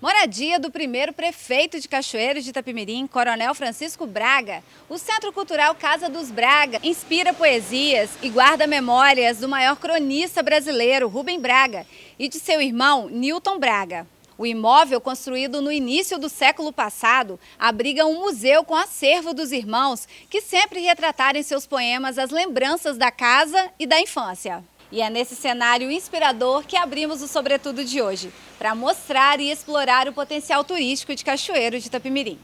Moradia do primeiro prefeito de Cachoeiro de Itapemirim, Coronel Francisco Braga, o Centro Cultural Casa dos Braga inspira poesias e guarda memórias do maior cronista brasileiro, Rubem Braga, e de seu irmão, Nilton Braga. O imóvel, construído no início do século passado, abriga um museu com acervo dos irmãos que sempre retrataram em seus poemas as lembranças da casa e da infância. E é nesse cenário inspirador que abrimos o Sobretudo de hoje, para mostrar e explorar o potencial turístico de Cachoeiro de Itapemirim.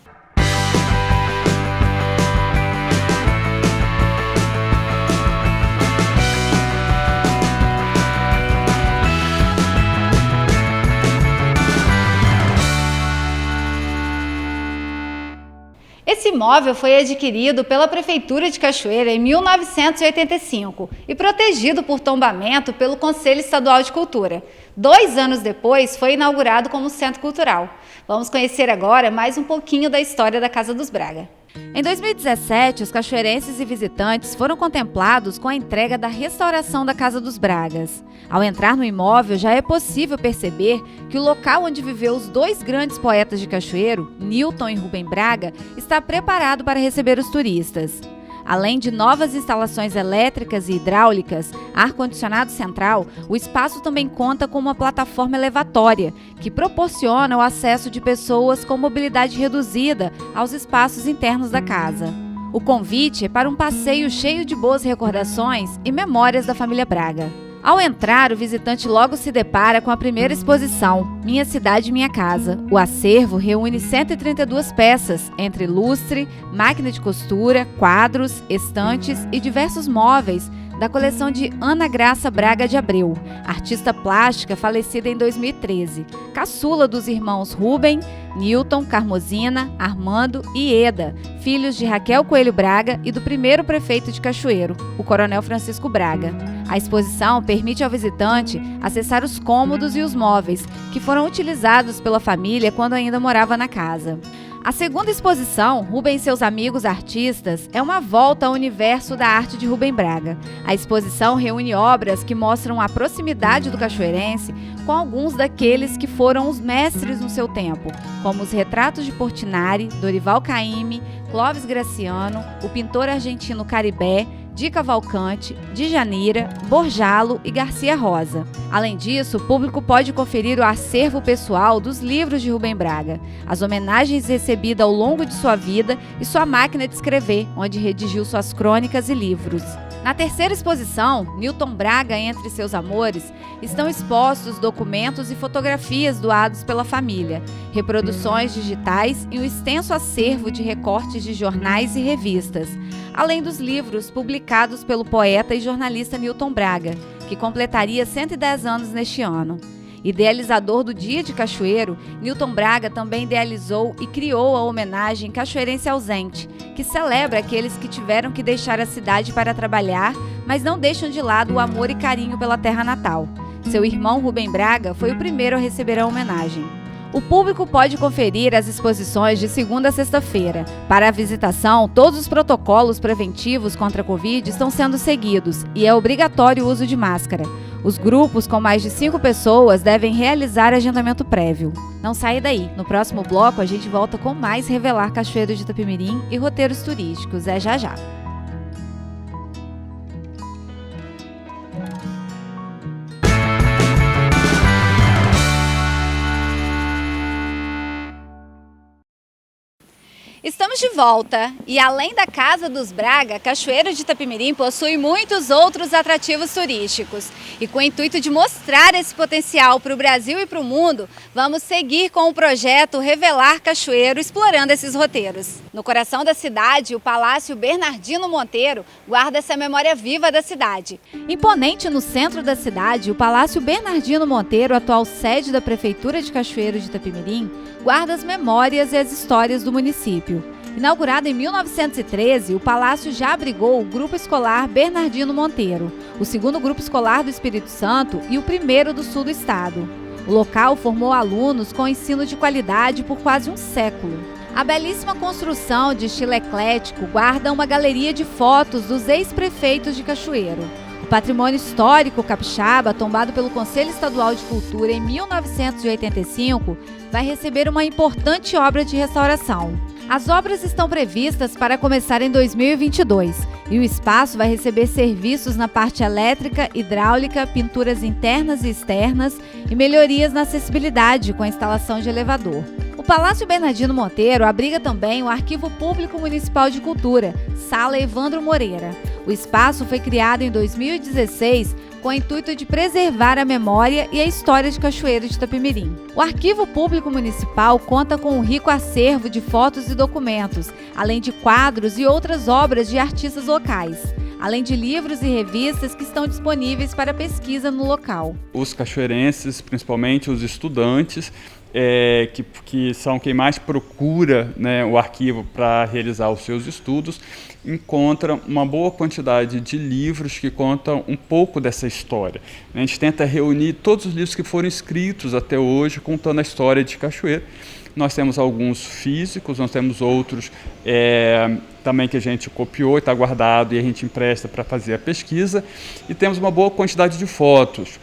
Esse imóvel foi adquirido pela Prefeitura de Cachoeira em 1985 e protegido por tombamento pelo Conselho Estadual de Cultura. 2 anos depois, foi inaugurado como Centro Cultural. Vamos conhecer agora mais um pouquinho da história da Casa dos Braga. Em 2017, os cachoeirenses e visitantes foram contemplados com a entrega da restauração da Casa dos Bragas. Ao entrar no imóvel, já é possível perceber que o local onde viveu os 2 grandes poetas de Cachoeiro, Nilton e Rubem Braga, está preparado para receber os turistas. Além de novas instalações elétricas e hidráulicas, ar-condicionado central, o espaço também conta com uma plataforma elevatória, que proporciona o acesso de pessoas com mobilidade reduzida aos espaços internos da casa. O convite é para um passeio cheio de boas recordações e memórias da família Braga. Ao entrar, o visitante logo se depara com a primeira exposição, Minha Cidade, Minha Casa. O acervo reúne 132 peças, entre lustre, máquina de costura, quadros, estantes e diversos móveis da coleção de Ana Graça Braga de Abreu, artista plástica falecida em 2013, caçula dos irmãos Rubem, Nilton, Carmozina, Armando e Eda, filhos de Raquel Coelho Braga e do primeiro prefeito de Cachoeiro, o Coronel Francisco Braga. A exposição permite ao visitante acessar os cômodos e os móveis que foram utilizados pela família quando ainda morava na casa. A segunda exposição, Rubem e seus amigos artistas, é uma volta ao universo da arte de Rubem Braga. A exposição reúne obras que mostram a proximidade do cachoeirense com alguns daqueles que foram os mestres no seu tempo, como os retratos de Portinari, Dorival Caymmi, Clóvis Graciano, o pintor argentino Caribé, Di Cavalcante, Djanira, Borjalo e Garcia Rosa. Além disso, o público pode conferir o acervo pessoal dos livros de Rubem Braga, as homenagens recebidas ao longo de sua vida e sua máquina de escrever, onde redigiu suas crônicas e livros. Na terceira exposição, Nilton Braga entre seus amores, estão expostos documentos e fotografias doados pela família, reproduções digitais e um extenso acervo de recortes de jornais e revistas, além dos livros publicados pelo poeta e jornalista Nilton Braga, que completaria 110 anos neste ano. Idealizador do Dia de Cachoeiro, Nilton Braga também idealizou e criou a homenagem Cachoeirense Ausente, que celebra aqueles que tiveram que deixar a cidade para trabalhar, mas não deixam de lado o amor e carinho pela terra natal. Seu irmão Rubem Braga foi o primeiro a receber a homenagem. O público pode conferir as exposições de segunda a sexta-feira. Para a visitação, todos os protocolos preventivos contra a Covid estão sendo seguidos e é obrigatório o uso de máscara. Os grupos com mais de 5 pessoas devem realizar agendamento prévio. Não saia daí. No próximo bloco, a gente volta com mais Revelar Cachoeiro de Itapemirim e roteiros turísticos. É já já. Estamos de volta e além da Casa dos Braga, Cachoeiro de Itapemirim possui muitos outros atrativos turísticos. E com o intuito de mostrar esse potencial para o Brasil e para o mundo, vamos seguir com o projeto Revelar Cachoeiro, explorando esses roteiros. No coração da cidade, o Palácio Bernardino Monteiro guarda essa memória viva da cidade. Imponente no centro da cidade, o Palácio Bernardino Monteiro, atual sede da Prefeitura de Cachoeiro de Itapemirim, guarda as memórias e as histórias do município. Inaugurado em 1913, o palácio já abrigou o Grupo Escolar Bernardino Monteiro, o segundo grupo escolar do Espírito Santo e o primeiro do sul do estado. O local formou alunos com ensino de qualidade por quase um século. A belíssima construção de estilo eclético guarda uma galeria de fotos dos ex-prefeitos de Cachoeiro. O O patrimônio histórico capixaba, tombado pelo Conselho Estadual de Cultura em 1985, vai receber uma importante obra de restauração. As obras estão previstas para começar em 2022 e o espaço vai receber serviços na parte elétrica, hidráulica, pinturas internas e externas e melhorias na acessibilidade com a instalação de elevador. O Palácio Bernardino Monteiro abriga também o Arquivo Público Municipal de Cultura, Sala Evandro Moreira. O espaço foi criado em 2016 com o intuito de preservar a memória e a história de Cachoeiro de Itapemirim. O Arquivo Público Municipal conta com um rico acervo de fotos e documentos, além de quadros e outras obras de artistas locais, além de livros e revistas que estão disponíveis para pesquisa no local. Os cachoeirenses, principalmente os estudantes, que são quem mais procura, né, o arquivo para realizar os seus estudos, encontra uma boa quantidade de livros que contam um pouco dessa história. A gente tenta reunir todos os livros que foram escritos até hoje, contando a história de Cachoeiro. Nós temos alguns físicos, nós temos outros também que a gente copiou e está guardado e a gente empresta para fazer a pesquisa. E temos uma boa quantidade de fotos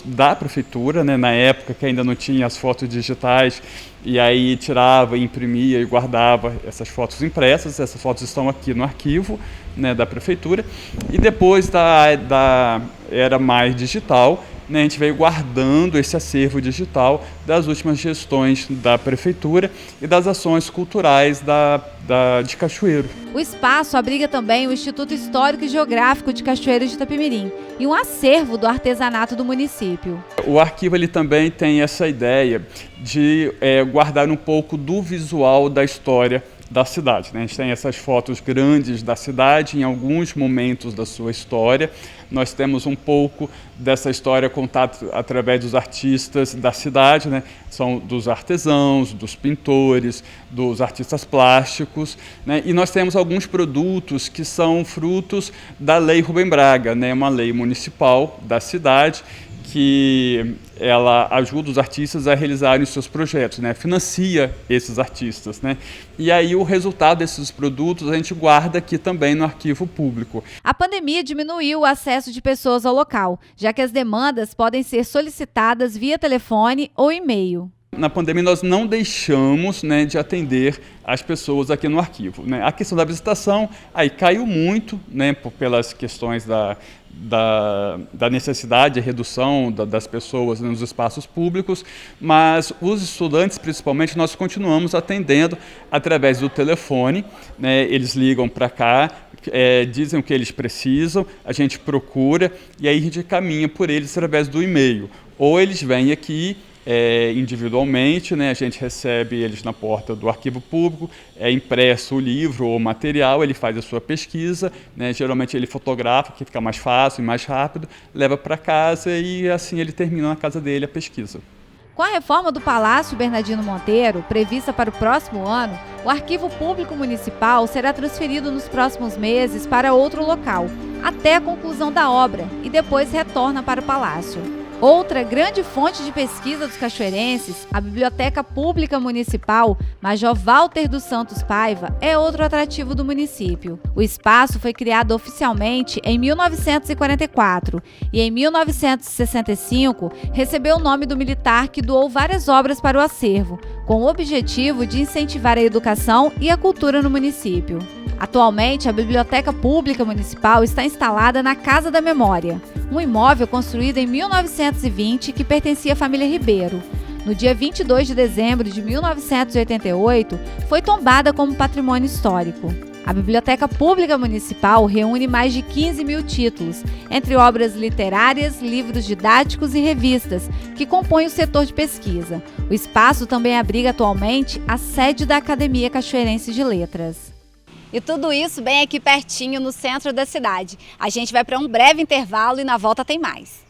da prefeitura, né, na época que ainda não tinha as fotos digitais, e aí tirava, imprimia e guardava essas fotos impressas. Essas fotos estão aqui no arquivo, né, da prefeitura. E depois da era mais digital, né, a gente veio guardando esse acervo digital das últimas gestões da prefeitura e das ações culturais de Cachoeiro. O espaço abriga também o Instituto Histórico e Geográfico de Cachoeiro de Itapemirim e um acervo do artesanato do município. O arquivo ele também tem essa ideia de guardar um pouco do visual da história da cidade, né? A gente tem essas fotos grandes da cidade em alguns momentos da sua história. Nós temos um pouco dessa história contada através dos artistas da cidade, né? São dos artesãos, dos pintores, dos artistas plásticos, né? E nós temos alguns produtos que são frutos da Lei Rubem Braga, né? Uma lei municipal da cidade que ela ajuda os artistas a realizarem os seus projetos, né? Financia esses artistas, né? E aí o resultado desses produtos a gente guarda aqui também no arquivo público. A pandemia diminuiu o acesso de pessoas ao local, já que as demandas podem ser solicitadas via telefone ou e-mail. Na pandemia nós não deixamos, né, de atender as pessoas aqui no arquivo, né? A questão da visitação aí caiu muito, né, pelas questões da necessidade, a redução das pessoas nos espaços públicos, mas os estudantes, principalmente, nós continuamos atendendo através do telefone, né? Eles ligam para cá, dizem o que eles precisam, a gente procura e aí a gente caminha por eles através do e-mail. Ou eles vêm aqui individualmente, né? A gente recebe eles na porta do arquivo público, é impresso o livro ou o material, ele faz a sua pesquisa, né? Geralmente ele fotografa, que fica mais fácil e mais rápido, leva para casa e assim ele termina na casa dele a pesquisa. Com a reforma do Palácio Bernardino Monteiro, prevista para o próximo ano, o Arquivo Público Municipal será transferido nos próximos meses para outro local, até a conclusão da obra, e depois retorna para o Palácio. Outra grande fonte de pesquisa dos cachoeirenses, a Biblioteca Pública Municipal Major Walter dos Santos Paiva, é outro atrativo do município. O espaço foi criado oficialmente em 1944 e em 1965 recebeu o nome do militar que doou várias obras para o acervo, com o objetivo de incentivar a educação e a cultura no município. Atualmente, a Biblioteca Pública Municipal está instalada na Casa da Memória, um imóvel construído em 1920 que pertencia à família Ribeiro. No dia 22 de dezembro de 1988, foi tombada como patrimônio histórico. A Biblioteca Pública Municipal reúne mais de 15 mil títulos, entre obras literárias, livros didáticos e revistas, que compõem o setor de pesquisa. O espaço também abriga atualmente a sede da Academia Cachoeirense de Letras. E tudo isso bem aqui pertinho, no centro da cidade. A gente vai para um breve intervalo e na volta tem mais.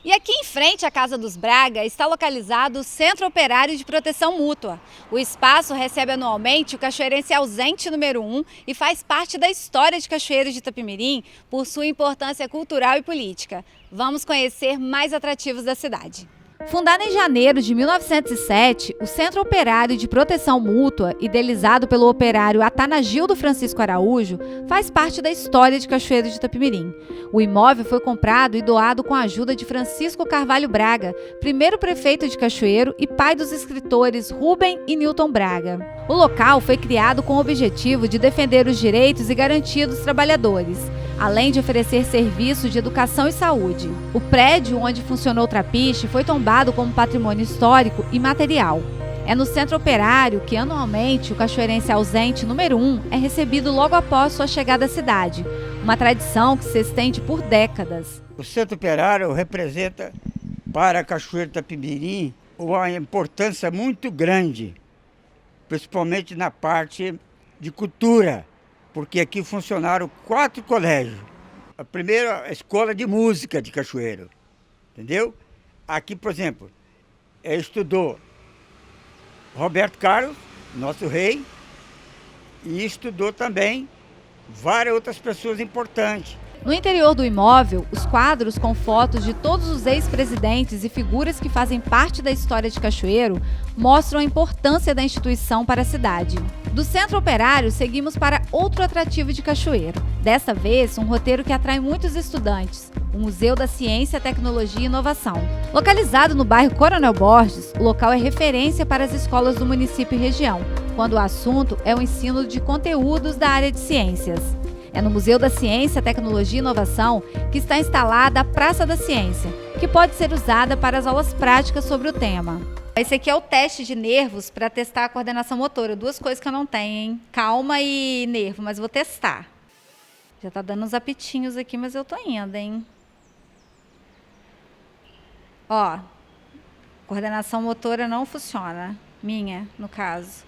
E aqui em frente à Casa dos Braga está localizado o Centro Operário de Proteção Mútua. O espaço recebe anualmente o cachoeirense ausente número 1 e faz parte da história de Cachoeiro de Itapemirim por sua importância cultural e política. Vamos conhecer mais atrativos da cidade. Fundado em janeiro de 1907, o Centro Operário de Proteção Mútua, idealizado pelo operário Atanagildo Francisco Araújo, faz parte da história de Cachoeiro de Itapemirim. O imóvel foi comprado e doado com a ajuda de Francisco Carvalho Braga, primeiro prefeito de Cachoeiro e pai dos escritores Rubem e Newton Braga. O local foi criado com o objetivo de defender os direitos e garantia dos trabalhadores, além de oferecer serviço de educação e saúde. O prédio onde funcionou o trapiche foi tombado como patrimônio histórico e material. É no Centro Operário que, anualmente, o cachoeirense ausente número 1 é recebido logo após sua chegada à cidade, uma tradição que se estende por décadas. O Centro Operário representa para Cachoeiro de Itapemirim uma importância muito grande, principalmente na parte de cultura, porque aqui funcionaram 4 colégios. A primeira, a Escola de Música de Cachoeiro, entendeu? Aqui, por exemplo, estudou Roberto Carlos, nosso rei, e estudou também várias outras pessoas importantes. No interior do imóvel, os quadros com fotos de todos os ex-presidentes e figuras que fazem parte da história de Cachoeiro mostram a importância da instituição para a cidade. Do Centro Operário, seguimos para outro atrativo de Cachoeiro. Desta vez, um roteiro que atrai muitos estudantes, o Museu da Ciência, Tecnologia e Inovação. Localizado no bairro Coronel Borges, o local é referência para as escolas do município e região, quando o assunto é o ensino de conteúdos da área de ciências. É no Museu da Ciência, Tecnologia e Inovação que está instalada a Praça da Ciência, que pode ser usada para as aulas práticas sobre o tema. Esse aqui é o teste de nervos para testar a coordenação motora. 2 coisas que eu não tenho, hein? Calma e nervo, mas vou testar. Já tá dando uns apitinhos aqui, mas eu tô indo, hein? Ó, coordenação motora não funciona. Minha, no caso.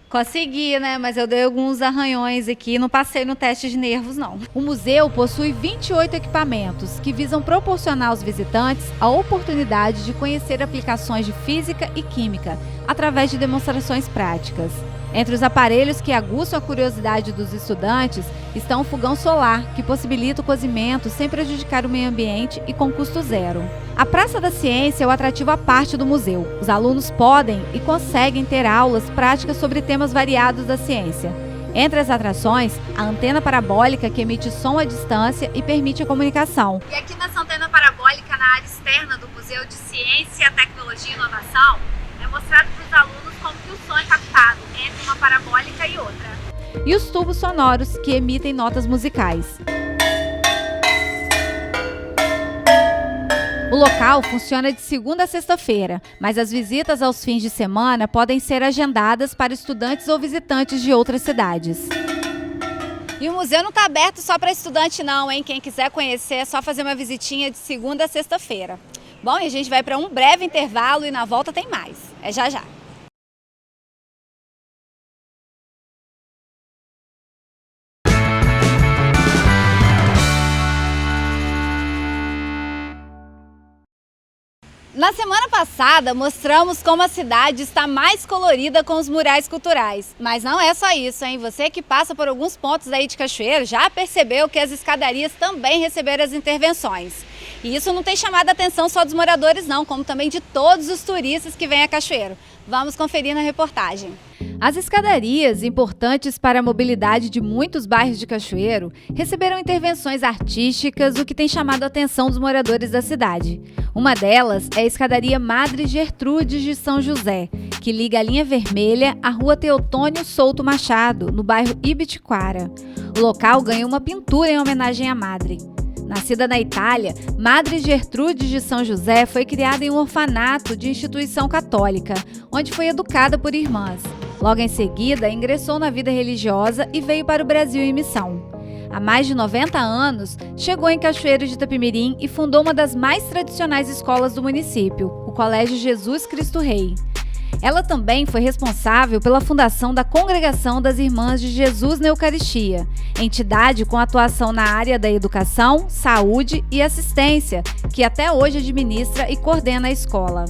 Consegui, né? Mas eu dei alguns arranhões aqui, não passei no teste de nervos, não. O museu possui 28 equipamentos que visam proporcionar aos visitantes a oportunidade de conhecer aplicações de física e química através de demonstrações práticas. Entre os aparelhos que aguçam a curiosidade dos estudantes estão o fogão solar, que possibilita o cozimento sem prejudicar o meio ambiente e com custo zero. A Praça da Ciência é o atrativo à parte do museu. Os alunos podem e conseguem ter aulas práticas sobre temas variados da ciência. Entre as atrações, a antena parabólica que emite som à distância e permite a comunicação. E aqui nessa antena parabólica, na área externa do Museu de Ciência, Tecnologia e Inovação, é mostrado para os alunos como que o som é captado entre uma parabólica e outra. E os tubos sonoros que emitem notas musicais. O local funciona de segunda a sexta-feira, mas as visitas aos fins de semana podem ser agendadas para estudantes ou visitantes de outras cidades. E o museu não está aberto só para estudante não, hein? Quem quiser conhecer é só fazer uma visitinha de segunda a sexta-feira. Bom, e a gente vai para um breve intervalo e na volta tem mais. É já já. Na semana passada, mostramos como a cidade está mais colorida com os murais culturais. Mas não é só isso, hein? Você que passa por alguns pontos aí de Cachoeiro já percebeu que as escadarias também receberam as intervenções. E isso não tem chamado a atenção só dos moradores não, como também de todos os turistas que vêm a Cachoeiro. Vamos conferir na reportagem. As escadarias, importantes para a mobilidade de muitos bairros de Cachoeiro, receberam intervenções artísticas, o que tem chamado a atenção dos moradores da cidade. Uma delas é a escadaria Madre Gertrudes de São José, que liga a linha vermelha à rua Teotônio Souto Machado, no bairro Ibitiquara. O local ganhou uma pintura em homenagem à Madre. Nascida na Itália, Madre Gertrudes de São José foi criada em um orfanato de instituição católica, onde foi educada por irmãs. Logo em seguida, ingressou na vida religiosa e veio para o Brasil em missão. Há mais de 90 anos, chegou em Cachoeiro de Itapemirim e fundou uma das mais tradicionais escolas do município, o Colégio Jesus Cristo Rei. Ela também foi responsável pela fundação da Congregação das Irmãs de Jesus na Eucaristia, entidade com atuação na área da educação, saúde e assistência, que até hoje administra e coordena a escola.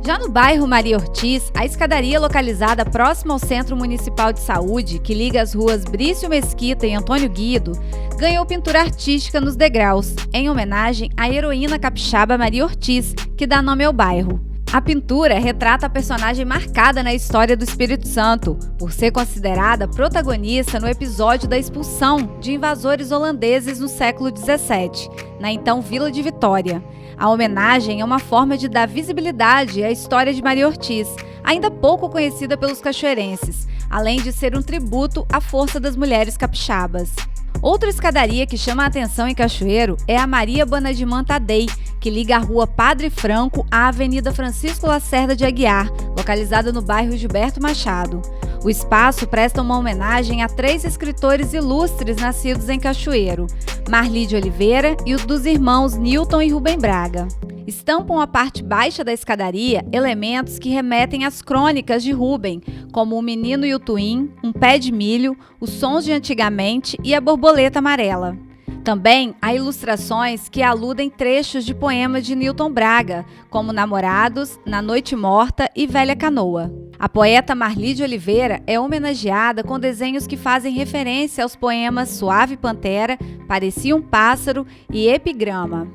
Já no bairro Maria Ortiz, a escadaria localizada próxima ao Centro Municipal de Saúde, que liga as ruas Brício Mesquita e Antônio Guido, ganhou pintura artística nos degraus, em homenagem à heroína capixaba Maria Ortiz, que dá nome ao bairro. A pintura retrata a personagem marcada na história do Espírito Santo, por ser considerada protagonista no episódio da expulsão de invasores holandeses no século XVII, na então Vila de Vitória. A homenagem é uma forma de dar visibilidade à história de Maria Ortiz, ainda pouco conhecida pelos cachoeirenses, além de ser um tributo à força das mulheres capixabas. Outra escadaria que chama a atenção em Cachoeiro é a Maria Banadiman Tadei, que liga a Rua Padre Franco à Avenida Francisco Lacerda de Aguiar, localizada no bairro Gilberto Machado. O espaço presta uma homenagem a 3 escritores ilustres nascidos em Cachoeiro, Marli de Oliveira e os dos irmãos Newton e Rubem Braga. Estampam a parte baixa da escadaria elementos que remetem às crônicas de Rubem, como o menino e o tuim, um pé de milho, os sons de antigamente e a borboleta amarela. Também há ilustrações que aludem trechos de poemas de Newton Braga, como Namorados, Na Noite Morta e Velha Canoa. A poeta Marli de Oliveira é homenageada com desenhos que fazem referência aos poemas Suave Pantera, Parecia um Pássaro e Epigrama.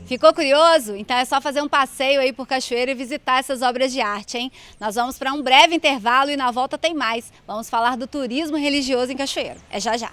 Ficou curioso? Então é só fazer um passeio aí por Cachoeiro e visitar essas obras de arte, hein? Nós vamos para um breve intervalo e na volta tem mais. Vamos falar do turismo religioso em Cachoeiro. É já já.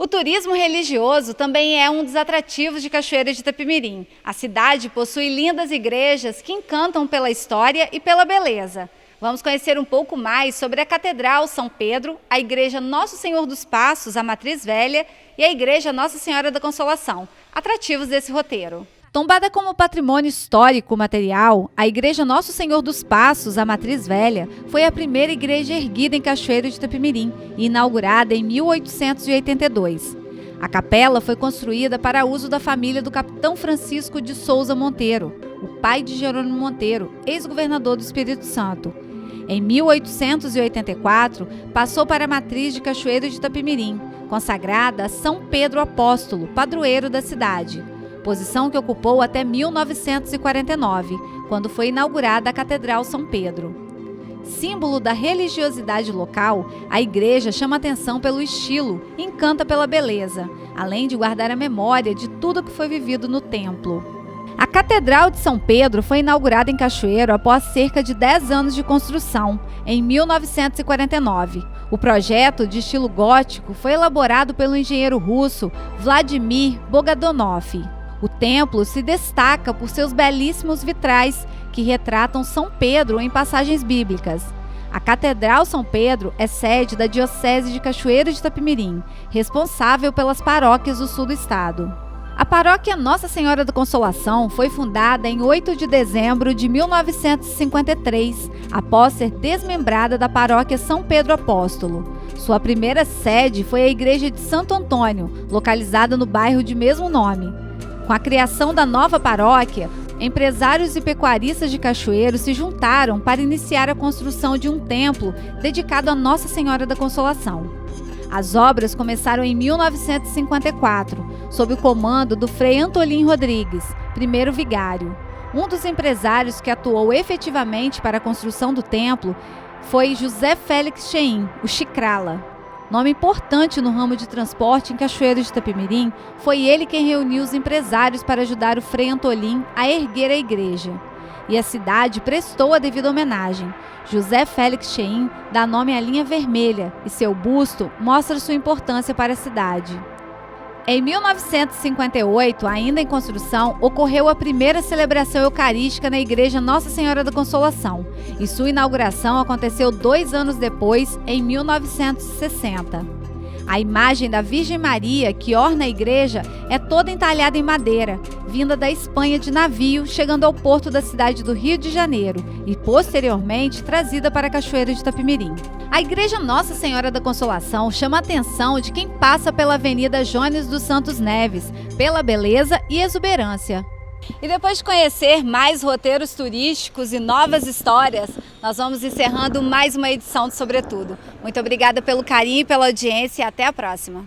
O turismo religioso também é um dos atrativos de Cachoeira de Itapemirim. A cidade possui lindas igrejas que encantam pela história e pela beleza. Vamos conhecer um pouco mais sobre a Catedral São Pedro, a Igreja Nosso Senhor dos Passos, a Matriz Velha, e a Igreja Nossa Senhora da Consolação, atrativos desse roteiro. Tombada como patrimônio histórico material, a Igreja Nosso Senhor dos Passos, a Matriz Velha, foi a primeira igreja erguida em Cachoeiro de Itapemirim e inaugurada em 1882. A capela foi construída para uso da família do capitão Francisco de Souza Monteiro, o pai de Jerônimo Monteiro, ex-governador do Espírito Santo. Em 1884, passou para a Matriz de Cachoeiro de Itapemirim, consagrada a São Pedro Apóstolo, padroeiro da cidade. Posição que ocupou até 1949, quando foi inaugurada a Catedral São Pedro. Símbolo da religiosidade local, a igreja chama atenção pelo estilo e encanta pela beleza, além de guardar a memória de tudo que foi vivido no templo. A Catedral de São Pedro foi inaugurada em Cachoeiro após cerca de 10 anos de construção, em 1949. O projeto, de estilo gótico, foi elaborado pelo engenheiro russo Vladimir Bogadonov. O templo se destaca por seus belíssimos vitrais que retratam São Pedro em passagens bíblicas. A Catedral São Pedro é sede da Diocese de Cachoeiro de Itapemirim, responsável pelas paróquias do sul do estado. A paróquia Nossa Senhora da Consolação foi fundada em 8 de dezembro de 1953, após ser desmembrada da paróquia São Pedro Apóstolo. Sua primeira sede foi a Igreja de Santo Antônio, localizada no bairro de mesmo nome. Com a criação da nova paróquia, empresários e pecuaristas de Cachoeiro se juntaram para iniciar a construção de um templo dedicado a Nossa Senhora da Consolação. As obras começaram em 1954, sob o comando do Frei Antolim Rodrigues, primeiro vigário. Um dos empresários que atuou efetivamente para a construção do templo foi José Félix Cheim, o Chicrala. Nome importante no ramo de transporte em Cachoeiro de Itapemirim, foi ele quem reuniu os empresários para ajudar o Frei Antolim a erguer a igreja. E a cidade prestou a devida homenagem. José Félix Cheim dá nome à linha vermelha e seu busto mostra sua importância para a cidade. Em 1958, ainda em construção, ocorreu a primeira celebração eucarística na Igreja Nossa Senhora da Consolação, e sua inauguração aconteceu 2 anos depois, em 1960. A imagem da Virgem Maria, que orna a igreja, é toda entalhada em madeira, vinda da Espanha de navio, chegando ao porto da cidade do Rio de Janeiro e, posteriormente, trazida para a Cachoeira de Itapemirim. A Igreja Nossa Senhora da Consolação chama a atenção de quem passa pela Avenida Jones dos Santos Neves, pela beleza e exuberância. E depois de conhecer mais roteiros turísticos e novas histórias, nós vamos encerrando mais uma edição do Sobretudo. Muito obrigada pelo carinho e pela audiência e até a próxima.